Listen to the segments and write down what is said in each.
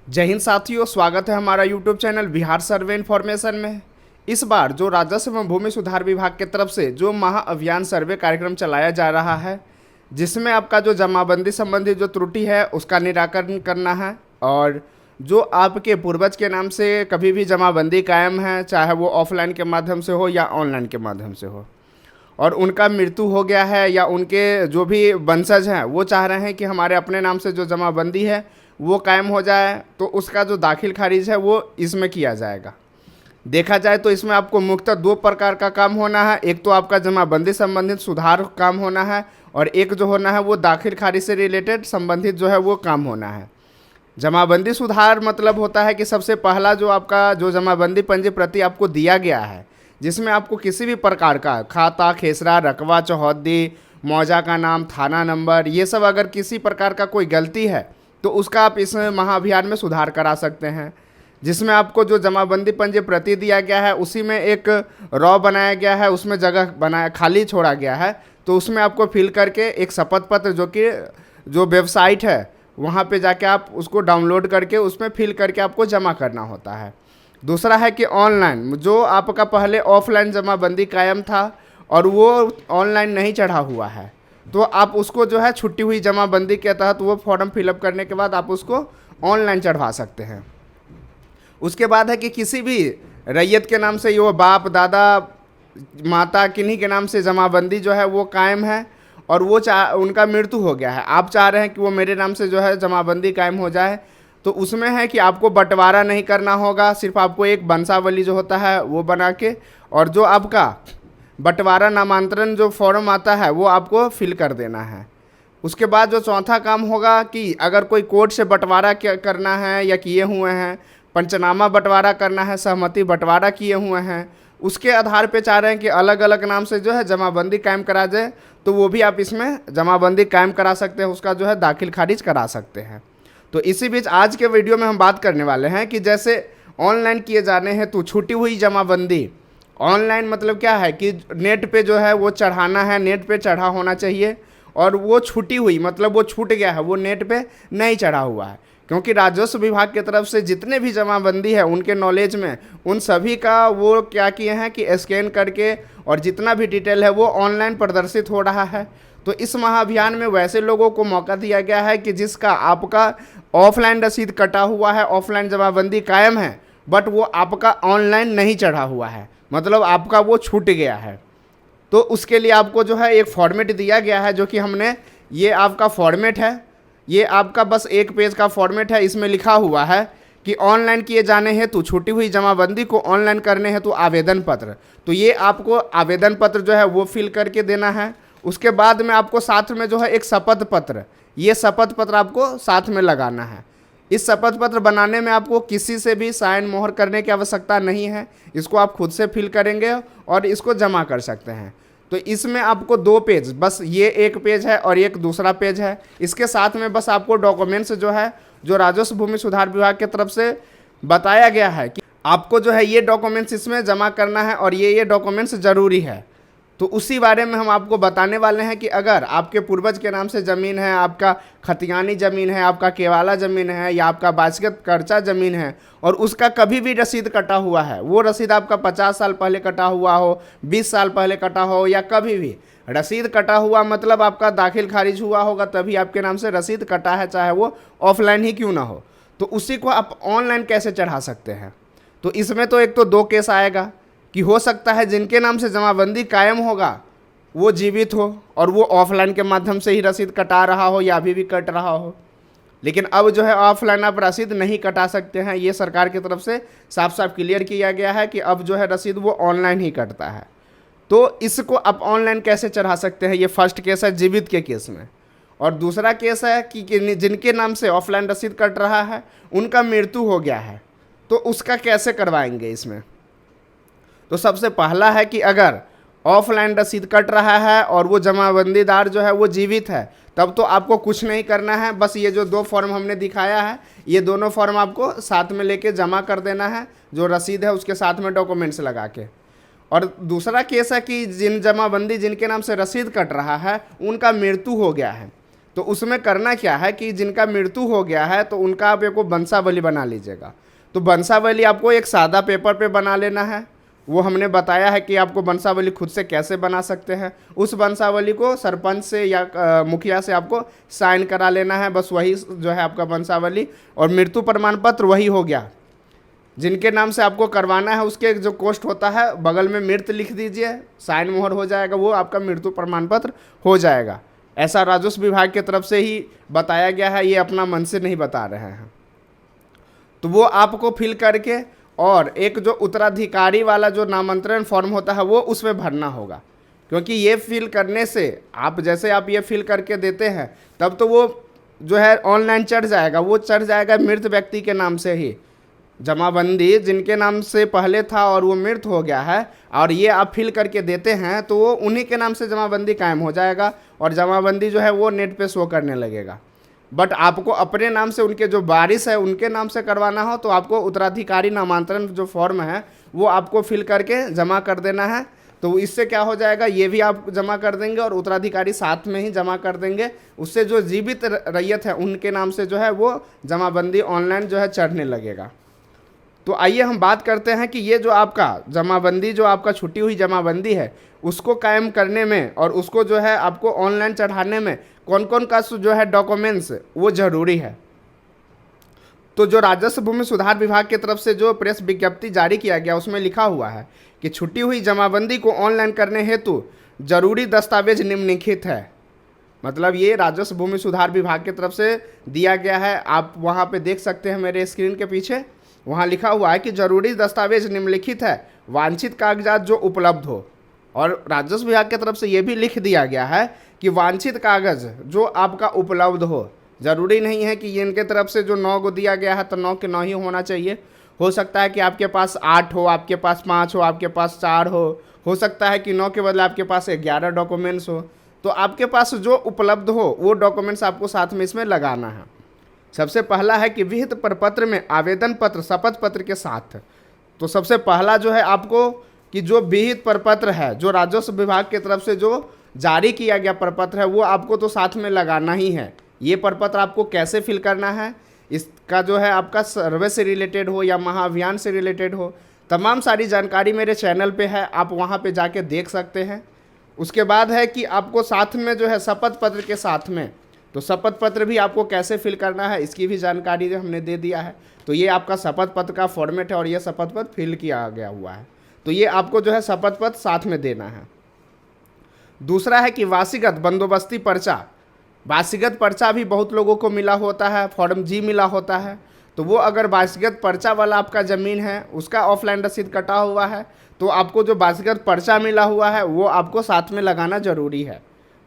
जय हिंद साथियों, स्वागत है हमारा यूट्यूब चैनल बिहार सर्वे इन्फॉर्मेशन में। इस बार जो राजस्व एवं भूमि सुधार विभाग की तरफ से जो महाअभियान सर्वे कार्यक्रम चलाया जा रहा है, जिसमें आपका जो जमाबंदी संबंधी जो त्रुटि है उसका निराकरण करना है, और जो आपके पूर्वज के नाम से कभी भी जमाबंदी कायम है, चाहे वो ऑफलाइन के माध्यम से हो या ऑनलाइन के माध्यम से हो, और उनका मृत्यु हो गया है या उनके जो भी वंशज हैं वो चाह रहे हैं कि हमारे अपने नाम से जो जमाबंदी है वो कायम हो जाए, तो उसका जो दाखिल खारिज है वो इसमें किया जाएगा। देखा जाए तो इसमें आपको मुख्यतः दो प्रकार का काम होना है। एक तो आपका जमाबंदी संबंधित सुधार काम होना है, और एक जो होना है वो दाखिल खारिज से रिलेटेड संबंधित जो है वो काम होना है। जमाबंदी सुधार मतलब होता है कि सबसे पहला जो आपका जो जमाबंदी पंजी प्रति आपको दिया गया है, जिसमें आपको किसी भी प्रकार का खाता, खेसरा, रकबा, चौहद्दी, मौजा का नाम, थाना नंबर, ये सब अगर किसी प्रकार का कोई गलती है तो उसका आप इस महाअभियान में सुधार करा सकते हैं। जिसमें आपको जो जमाबंदी पंजी प्रति दिया गया है उसी में एक रॉ बनाया गया है, उसमें जगह बनाया खाली छोड़ा गया है, तो उसमें आपको फिल करके एक शपथ पत्र जो कि जो वेबसाइट है वहाँ पे जाके आप उसको डाउनलोड करके उसमें फिल करके आपको जमा करना होता है। दूसरा है कि ऑनलाइन जो आपका पहले ऑफलाइन जमाबंदी कायम था और वो ऑनलाइन नहीं चढ़ा हुआ है, तो आप उसको जो है छुट्टी हुई जमाबंदी के तहत वो फॉर्म फिलअप करने के बाद आप उसको ऑनलाइन चढ़वा सकते हैं। उसके बाद है कि किसी भी रैयत के नाम से ये वो बाप, दादा, माता किन्हीं के नाम से जमाबंदी जो है वो कायम है और वो उनका मृत्यु हो गया है, आप चाह रहे हैं कि वो मेरे नाम से जो है जमाबंदी कायम हो जाए, तो उसमें है कि आपको बंटवारा नहीं करना होगा। सिर्फ आपको एक वंशावली जो होता है वो बना के, और जो आपका बंटवारा नामांतरण जो फॉर्म आता है वो आपको फिल कर देना है। उसके बाद जो चौथा काम होगा कि अगर कोई कोर्ट से बंटवारा करना है या किए हुए हैं, पंचनामा बंटवारा करना है, सहमति बंटवारा किए हुए हैं, उसके आधार पे चाह रहे हैं कि अलग अलग नाम से जो है जमाबंदी कायम करा जाए, तो वो भी आप इसमें जमाबंदी कायम करा सकते हैं, उसका जो है दाखिल खारिज करा सकते हैं। तो इसी बीच आज के वीडियो में हम बात करने वाले हैं कि जैसे ऑनलाइन किए जाने हैं तो छूटी हुई जमाबंदी। ऑनलाइन मतलब क्या है कि नेट पे जो है वो चढ़ाना है, नेट पे चढ़ा होना चाहिए, और वो छूटी हुई मतलब वो छूट गया है, वो नेट पे नहीं चढ़ा हुआ है। क्योंकि राजस्व विभाग की तरफ से जितने भी जमाबंदी है उनके नॉलेज में उन सभी का वो क्या किए हैं कि स्कैन करके और जितना भी डिटेल है वो ऑनलाइन प्रदर्शित हो रहा है। तो इस महाअभियान में वैसे लोगों को मौका दिया गया है कि जिसका आपका ऑफलाइन रसीद कटा हुआ है, ऑफलाइन जमाबंदी कायम है, बट वो आपका ऑनलाइन नहीं चढ़ा हुआ है, मतलब आपका वो छूट गया है। तो उसके लिए आपको जो है एक फॉर्मेट दिया गया है, जो कि हमने, ये आपका फॉर्मेट है, ये आपका बस एक पेज का फॉर्मेट है। इसमें लिखा हुआ है कि ऑनलाइन किए जाने हेतु छूटी हुई जमाबंदी को ऑनलाइन करने हेतु आवेदन पत्र। तो ये आपको आवेदन पत्र जो है वो फिल करके देना है। उसके बाद में आपको साथ में जो है एक शपथ पत्र, ये शपथ पत्र आपको साथ में लगाना है। इस शपथ पत्र बनाने में आपको किसी से भी साइन मोहर करने की आवश्यकता नहीं है, इसको आप खुद से फिल करेंगे और इसको जमा कर सकते हैं। तो इसमें आपको दो पेज, बस ये एक पेज है और एक दूसरा पेज है। इसके साथ में बस आपको डॉक्यूमेंट्स जो है जो राजस्व भूमि सुधार विभाग की तरफ से बताया गया है कि आपको जो है ये डॉक्यूमेंट्स इसमें जमा करना है और ये डॉक्यूमेंट्स ज़रूरी है। तो उसी बारे में हम आपको बताने वाले हैं कि अगर आपके पूर्वज के नाम से ज़मीन है, आपका खतियानी ज़मीन है, आपका केवाला ज़मीन है, या आपका वारसागत कर्जा ज़मीन है, और उसका कभी भी रसीद कटा हुआ है, वो रसीद आपका 50 साल पहले कटा हुआ हो, 20 साल पहले कटा हो, या कभी भी रसीद कटा हुआ मतलब आपका दाखिल खारिज हुआ होगा तभी आपके नाम से रसीद कटा है, चाहे वो ऑफलाइन ही क्यों ना हो, तो उसी को आप ऑनलाइन कैसे चढ़ा सकते हैं। तो इसमें तो एक तो दो केस आएगा कि हो सकता है जिनके नाम से जमाबंदी कायम होगा वो जीवित हो और वो ऑफलाइन के माध्यम से ही रसीद कटा रहा हो या अभी भी कट रहा हो, लेकिन अब जो है ऑफलाइन आप रसीद नहीं कटा सकते हैं। ये सरकार की तरफ से साफ साफ क्लियर किया गया है कि अब जो है रसीद वो ऑनलाइन ही कटता है। तो इसको आप ऑनलाइन कैसे चढ़ा सकते हैं, ये फर्स्ट केस है जीवित के केस में। और दूसरा केस है कि जिनके नाम से ऑफलाइन रसीद कट रहा है उनका मृत्यु हो गया है, तो उसका कैसे करवाएंगे इसमें। तो सबसे पहला है कि अगर ऑफलाइन रसीद कट रहा है और वो जमाबंदीदार जो है वो जीवित है, तब तो आपको कुछ नहीं करना है, बस ये जो दो फॉर्म हमने दिखाया है ये दोनों फॉर्म आपको साथ में लेके जमा कर देना है, जो रसीद है उसके साथ में डॉक्यूमेंट्स लगा के। और दूसरा केस है कि जिनके नाम से रसीद कट रहा है उनका मृत्यु हो गया है, तो उसमें करना क्या है कि जिनका मृत्यु हो गया है तो उनका आप एक वंशावली बना लीजिएगा। तो वंशावली आपको एक सादा पेपर पे बना लेना है। वो हमने बताया है कि आपको वंशावली खुद से कैसे बना सकते हैं। उस वंशावली को सरपंच से या मुखिया से आपको साइन करा लेना है, बस वही जो है आपका वंशावली। और मृत्यु प्रमाण पत्र वही हो गया, जिनके नाम से आपको करवाना है उसके जो कोष्ठ होता है बगल में मृत लिख दीजिए, साइन मोहर हो जाएगा, वो आपका मृत्यु प्रमाण पत्र हो जाएगा। ऐसा राजस्व विभाग की तरफ से ही बताया गया है, ये अपना मन से नहीं बता रहे हैं। तो वो आपको फिल करके और एक जो उत्तराधिकारी वाला जो नामांतरण फॉर्म होता है वो उसमें भरना होगा, क्योंकि ये फिल करने से आप जैसे आप ये फिल करके देते हैं तब तो वो जो है ऑनलाइन चढ़ जाएगा, वो चढ़ जाएगा मृत व्यक्ति के नाम से ही। जमाबंदी जिनके नाम से पहले था और वो मृत हो गया है और ये आप फिल करके देते हैं तो वो उन्हीं के नाम से जमाबंदी कायम हो जाएगा और जमाबंदी जो है वो नेट पे शो करने लगेगा। बट आपको अपने नाम से उनके जो वारिस है उनके नाम से करवाना हो तो आपको उत्तराधिकारी नामांतरण जो फॉर्म है वो आपको फिल करके जमा कर देना है। तो इससे क्या हो जाएगा, ये भी आप जमा कर देंगे और उत्तराधिकारी साथ में ही जमा कर देंगे। उससे जो जीवित रैयत है उनके नाम से जो है वो जमाबंदी ऑनलाइन जो है चढ़ने लगेगा। तो आइए हम बात करते हैं कि ये जो आपका जमाबंदी जो आपका छुट्टी हुई जमाबंदी है उसको कायम करने में और उसको जो है आपको ऑनलाइन चढ़ाने में कौन कौन का जो है डॉक्यूमेंट्स वो ज़रूरी है। तो जो राजस्व भूमि सुधार विभाग की तरफ से जो प्रेस विज्ञप्ति जारी किया गया उसमें लिखा हुआ है कि छुट्टी हुई जमाबंदी को ऑनलाइन करने हेतु जरूरी दस्तावेज निम्नलिखित है। मतलब ये राजस्व भूमि सुधार विभाग की तरफ से दिया गया है, आप वहाँ पे देख सकते हैं मेरे स्क्रीन के पीछे, वहाँ लिखा हुआ है कि जरूरी दस्तावेज निम्नलिखित है, वांछित कागजात जो उपलब्ध हो। और राजस्व विभाग की तरफ से ये भी लिख दिया गया है कि वांछित कागज जो आपका उपलब्ध हो। ज़रूरी नहीं है कि ये इनके तरफ से जो 9 को दिया गया है तो 9 के 9 ही होना चाहिए। हो सकता है कि आपके पास 8 हो, आपके पास 5 हो, आपके पास 4 हो सकता है कि 9 के बदले आपके पास 11 डॉक्यूमेंट्स हो। तो आपके पास जो उपलब्ध हो वो डॉक्यूमेंट्स आपको साथ में इसमें लगाना है। सबसे पहला है कि विहित प्रपत्र में आवेदन पत्र शपथ पत्र के साथ। तो सबसे पहला जो है आपको कि जो विहित प्रपत्र है जो राजस्व विभाग की तरफ से जो जारी किया गया प्रपत्र है वो आपको तो साथ में लगाना ही है। ये प्रपत्र आपको कैसे फिल करना है, इसका जो है आपका सर्वे से रिलेटेड हो या महाअभियान से रिलेटेड हो, तमाम सारी जानकारी मेरे चैनल पे है, आप वहाँ पे जाके देख सकते हैं। उसके बाद है कि आपको साथ में जो है शपथ पत्र के साथ में, तो शपथ पत्र भी आपको कैसे फिल करना है इसकी भी जानकारी हमने दे दिया है। तो ये आपका शपथ पत्र का फॉर्मेट है और ये शपथ पत्र फिल किया गया हुआ है, तो ये आपको जो है शपथ पत्र साथ में देना है। दूसरा है कि वासीगत बंदोबस्ती पर्चा। वासीगत पर्चा भी बहुत लोगों को मिला होता है, फॉर्म जी मिला होता है। तो वो अगर वासीगत पर्चा वाला आपका ज़मीन है उसका ऑफलाइन रसीद कटा हुआ है तो आपको जो वासीगत पर्चा मिला हुआ है वो आपको साथ में लगाना ज़रूरी है।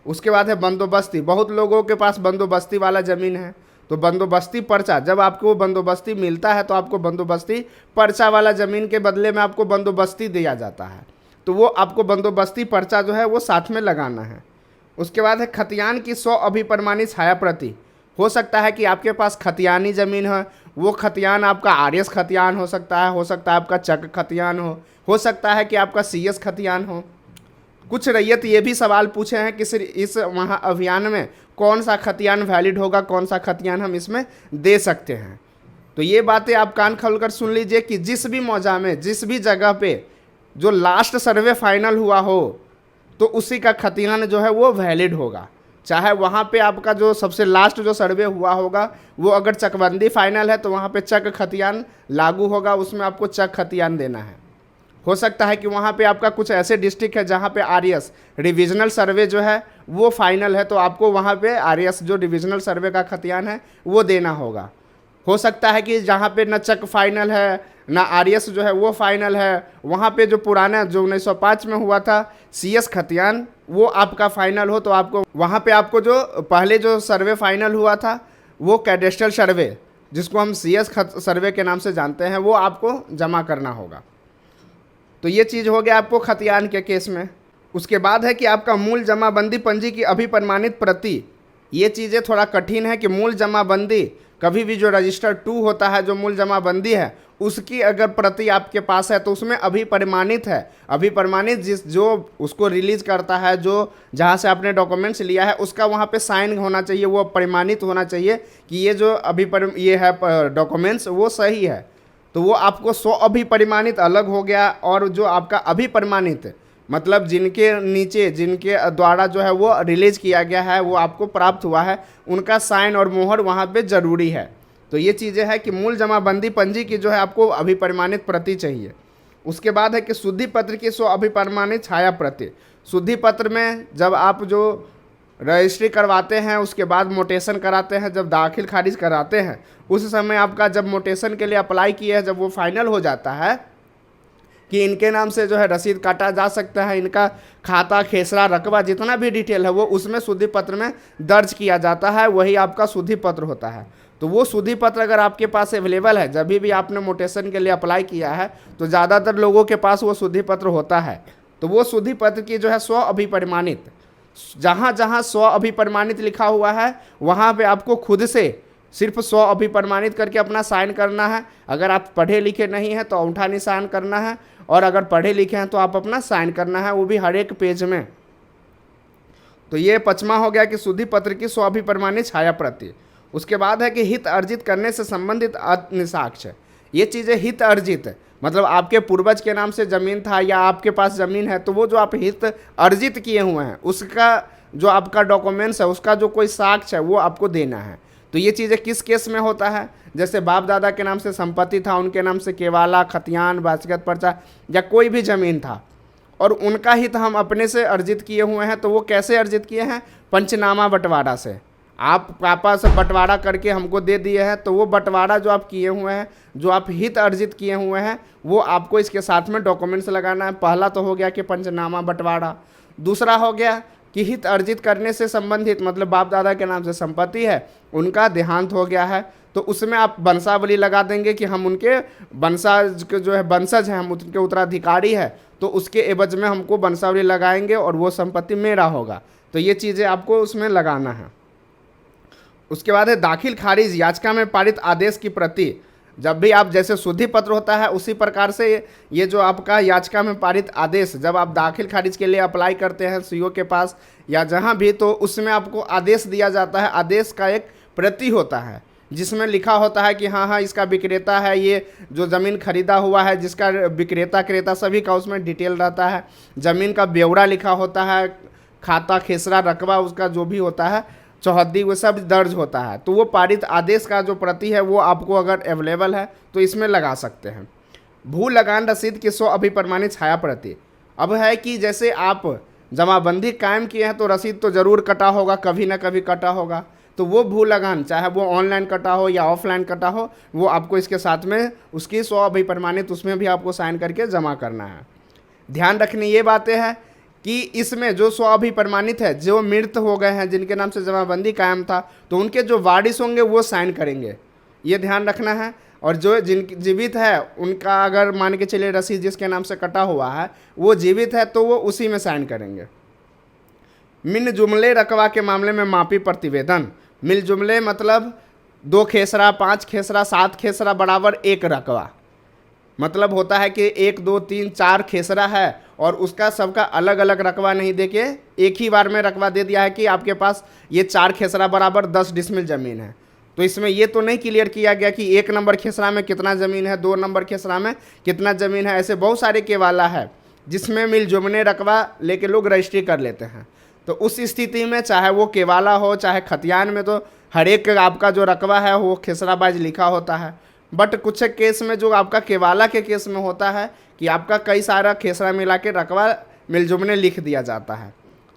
उसके बाद है बंदोबस्ती। बहुत लोगों के पास बंदोबस्ती वाला ज़मीन है तो बंदोबस्ती पर्चा, जब आपको बंदोबस्ती मिलता है तो आपको बंदोबस्ती पर्चा वाला ज़मीन के बदले में आपको बंदोबस्ती दिया जाता है, तो वो आपको बंदोबस्ती पर्चा जो है वो साथ में लगाना है। उसके बाद है खतियान की 100 अभिप्रमाणित छाया प्रति। हो सकता है कि आपके पास खतियानी ज़मीन है, वो खतियान आपका आरएस खतियान हो सकता है आपका चक खतियान हो सकता है कि आपका सीएस खतियान हो। कुछ रैयत ये भी सवाल पूछे हैं कि सिर्फ इस महाअभियान में कौन सा खतियान वैलिड होगा, कौन सा खतियान हम इसमें दे सकते हैं। तो ये बातें आप कान खोलकर सुन लीजिए कि जिस भी मौजा में जिस भी जगह पे जो लास्ट सर्वे फाइनल हुआ हो तो उसी का खतियान जो है वो वैलिड होगा। चाहे वहाँ पे आपका जो सबसे लास्ट जो सर्वे हुआ होगा वो अगर चकबंदी फाइनल है तो वहाँ पे चक खतियान लागू होगा, उसमें आपको चक खतियान देना है। हो सकता है कि वहाँ पे आपका कुछ ऐसे डिस्ट्रिक्ट है जहाँ पे आरएस रिविजनल सर्वे जो है वो फाइनल है तो आपको वहाँ पे आरएस जो डिविजनल सर्वे का खतियान है वो देना होगा। हो सकता है कि जहाँ पे न चक फाइनल है ना आरएस जो है वो फाइनल है, वहाँ पे जो पुराना जो 1905 में हुआ था सीएस खतियान वो आपका फाइनल हो तो आपको वहाँ पे आपको जो पहले जो सर्वे फाइनल हुआ था वो कैडेस्ट्रल सर्वे जिसको हम सीएस सर्वे के नाम से जानते हैं वो आपको जमा करना होगा। तो ये चीज़ हो गया आपको खतियान के केस में। उसके बाद है कि आपका मूल जमाबंदी पंजी की अभिप्रमाणित प्रति। ये चीज़ें थोड़ा कठिन है कि मूल जमाबंदी कभी भी जो रजिस्टर 2 होता है, जो मूल जमाबंदी है, उसकी अगर प्रति आपके पास है तो उसमें अभिप्रमाणित है। अभिप्रमाणित जिस जो उसको रिलीज करता है, जो जहाँ से आपने डॉक्यूमेंट्स लिया है, उसका वहाँ पे साइन होना चाहिए, वो प्रमाणित होना चाहिए कि ये जो ये है डॉक्यूमेंट्स वो सही है। तो वो आपको 100 अभिप्रमाणित अलग हो गया, और जो आपका अभिप्रमाणित मतलब जिनके नीचे जिनके द्वारा जो है वो रिलीज किया गया है, वो आपको प्राप्त हुआ है, उनका साइन और मोहर वहाँ पे ज़रूरी है। तो ये चीज़ें हैं कि मूल जमाबंदी पंजी की जो है आपको अभिप्रमाणित प्रति चाहिए। उसके बाद है कि शुद्धि पत्र की 100 अभिप्रमाणित छाया प्रति। शुद्धि पत्र में जब आप जो रजिस्ट्री करवाते हैं, उसके बाद मोटेशन कराते हैं, जब दाखिल खारिज कराते हैं, उस समय आपका जब मोटेशन के लिए अप्लाई किए हैं, जब वो फाइनल हो जाता है कि इनके नाम से जो है रसीद काटा जा सकता है, इनका खाता खेसरा रकबा जितना भी डिटेल है वो उसमें शुद्धि पत्र में दर्ज किया जाता है, वही आपका शुद्धि पत्र होता है। तो वो शुद्धि पत्र अगर आपके पास अवेलेबल है, जब भी आपने मोटेशन के लिए अप्लाई किया है, तो ज़्यादातर लोगों के पास वो शुद्धि पत्र होता है। तो वो शुद्धि पत्र की जो है 100 अभिप्रमाणित, जहाँ जहाँ 100 अभिप्रमाणित लिखा हुआ है वहाँ पे आपको खुद से सिर्फ 100 अभिप्रमाणित करके अपना साइन करना है। अगर आप पढ़े लिखे नहीं हैं तो अंगूठा निशान करना है, और अगर पढ़े लिखे हैं तो आप अपना साइन करना है, वो भी हर एक पेज में। तो ये 5वां हो गया कि शुद्धि पत्र की 100 अभिप्रमाणित छाया प्रति। उसके बाद है कि हित अर्जित करने से संबंधित निसाक्ष्य। ये चीज़ें हित अर्जित है, मतलब आपके पूर्वज के नाम से ज़मीन था या आपके पास ज़मीन है, तो वो जो आप हित अर्जित किए हुए हैं उसका जो आपका डॉक्यूमेंट्स है, उसका जो कोई साक्ष्य है वो आपको देना है। तो ये चीज़ें किस केस में होता है, जैसे बाप दादा के नाम से संपत्ति था, उनके नाम से केवाला, खतियान, वारसगत पर्चा या कोई भी ज़मीन था, और उनका हित हम अपने से अर्जित किए हुए हैं। तो वो कैसे अर्जित किए हैं? पंचनामा बंटवारा से। आप पापा से बंटवारा करके हमको दे दिए हैं, तो वो बंटवारा जो आप किए हुए हैं, जो आप हित अर्जित किए हुए हैं, वो आपको इसके साथ में डॉक्यूमेंट्स लगाना है। पहला तो हो गया कि पंचनामा बंटवारा। दूसरा हो गया कि हित अर्जित करने से संबंधित, मतलब बाप दादा के नाम से संपत्ति है, उनका देहांत हो गया है, तो उसमें आप वंशावली लगा देंगे कि हम उनके वंशज के जो है वंशज हैं, हम उनके उत्तराधिकारी है, तो उसके एवज में हमको वंशावली लगाएंगे और वो संपत्ति मेरा होगा। तो ये चीज़ें आपको उसमें लगाना है। उसके बाद है दाखिल खारिज याचिका में पारित आदेश की प्रति। जब भी आप, जैसे शुद्धि पत्र होता है उसी प्रकार से ये जो आपका याचिका में पारित आदेश, जब आप दाखिल खारिज के लिए अप्लाई करते हैं सीओ के पास या जहां भी, तो उसमें आपको आदेश दिया जाता है। आदेश का एक प्रति होता है जिसमें लिखा होता है कि हाँ इसका विक्रेता है, ये जो ज़मीन खरीदा हुआ है, जिसका विक्रेता क्रेता सभी का उसमें डिटेल रहता है। ज़मीन का ब्यौरा लिखा होता है, खाता खेसरा रकबा उसका जो भी होता है, चौहद्दी, वो सब दर्ज होता है। तो वो पारित आदेश का जो प्रति है वो आपको अगर अवेलेबल है तो इसमें लगा सकते हैं। भू लगान रसीद की 100 अभिप्रमाणित छाया प्रति। अब है कि जैसे आप जमाबंदी कायम किए हैं तो रसीद तो ज़रूर कटा होगा, कभी ना कभी कटा होगा। तो वो भू लगान, चाहे वो ऑनलाइन कटा हो या ऑफलाइन कटा हो, वो आपको इसके साथ में उसकी 100 अभिप्रमाणित, उसमें भी आपको साइन करके जमा करना है। ध्यान रखनी ये बातें हैं कि इसमें जो 100 अभिप्रमाणित है, जो मृत हो गए हैं, जिनके नाम से जमाबंदी कायम था, तो उनके जो वारिस होंगे वो साइन करेंगे, ये ध्यान रखना है। और जो जिन जीवित है उनका अगर मान के चलिए रसीद जिसके नाम से कटा हुआ है वो जीवित है तो वो उसी में साइन करेंगे। मिल जुमले रकबा के मामले में मापी प्रतिवेदन। मिल जुमले मतलब 2 खेसरा, 5 खेसरा, 7 खेसरा बराबर 1 रकबा, मतलब होता है कि 1 2 3 4 खेसरा है और उसका सबका अलग अलग रकबा नहीं देके एक ही बार में रकबा दे दिया है कि आपके पास ये 4 खेसरा बराबर 10 डिसमिल ज़मीन है। तो इसमें ये तो नहीं क्लियर किया गया कि 1 नंबर खेसरा में कितना ज़मीन है, 2 नंबर खेसरा में कितना ज़मीन है। ऐसे बहुत सारे केवाला है जिसमें मिल जुमने रकबा लेके लोग रजिस्ट्री कर लेते हैं। तो उस स्थिति में चाहे वो केवाला हो चाहे खतियान में, तो हर एक आपका जो रकबा है वो खेसरा बाज लिखा होता है। बट कुछ केस में जो आपका केवाला के केस में होता है कि आपका कई सारा खेसरा मिला के रकबा मिलजुमने लिख दिया जाता है।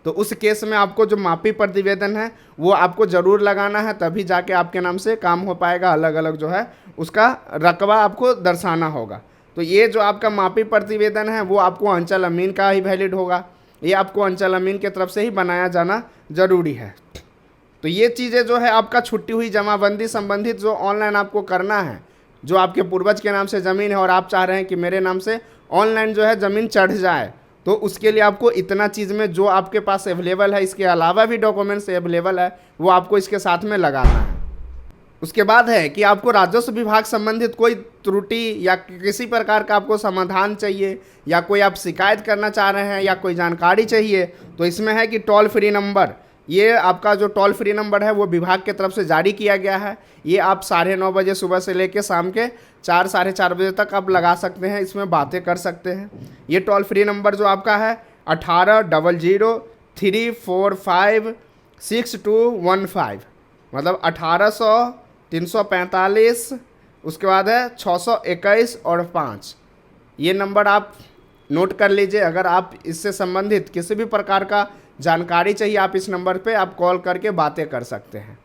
तो उस केस में आपको जो मापी प्रतिवेदन है वो आपको ज़रूर लगाना है, तभी जाके आपके नाम से काम हो पाएगा। अलग अलग जो है उसका रकबा आपको दर्शाना होगा। तो ये जो आपका मापी प्रतिवेदन है वो आपको अंचल अमीन का ही वैलिड होगा, ये आपको अंचल अमीन की तरफ से ही बनाया जाना ज़रूरी है। तो ये चीज़ें जो है आपका छुट्टी हुई जमाबंदी संबंधित जो ऑनलाइन आपको करना है, जो आपके पूर्वज के नाम से ज़मीन है और आप चाह रहे हैं कि मेरे नाम से ऑनलाइन जो है ज़मीन चढ़ जाए, तो उसके लिए आपको इतना चीज़ में जो आपके पास अवेलेबल है, इसके अलावा भी डॉक्यूमेंट्स अवेलेबल है, वो आपको इसके साथ में लगाना है। उसके बाद है कि आपको राजस्व विभाग संबंधित कोई त्रुटि या किसी प्रकार का आपको समाधान चाहिए या कोई आप शिकायत करना चाह रहे हैं या कोई जानकारी चाहिए, तो इसमें है कि टोल फ्री नंबर, ये आपका जो टोल फ्री नंबर है वो विभाग की तरफ से जारी किया गया है। ये आप 9:30 बजे सुबह से लेकर शाम के 4 साढ़े 4 बजे तक आप लगा सकते हैं, इसमें बातें कर सकते हैं। ये टोल फ्री नंबर जो आपका है 1800-345-6215, मतलब 1800-345, उसके बाद है 621 और 5। ये नंबर आप नोट कर लीजिए। अगर आप इससे संबंधित किसी भी प्रकार का जानकारी चाहिए, आप इस नंबर पे आप कॉल करके बातें कर सकते हैं।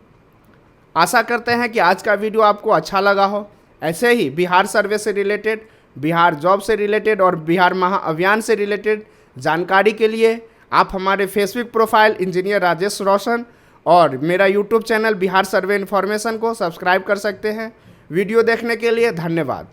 आशा करते हैं कि आज का वीडियो आपको अच्छा लगा हो। ऐसे ही बिहार सर्वे से रिलेटेड, बिहार जॉब से रिलेटेड और बिहार महाअभियान से रिलेटेड जानकारी के लिए आप हमारे फेसबुक प्रोफाइल इंजीनियर राजेश रोशन और मेरा यूट्यूब चैनल बिहार सर्वे इन्फॉर्मेशन को सब्सक्राइब कर सकते हैं। वीडियो देखने के लिए धन्यवाद।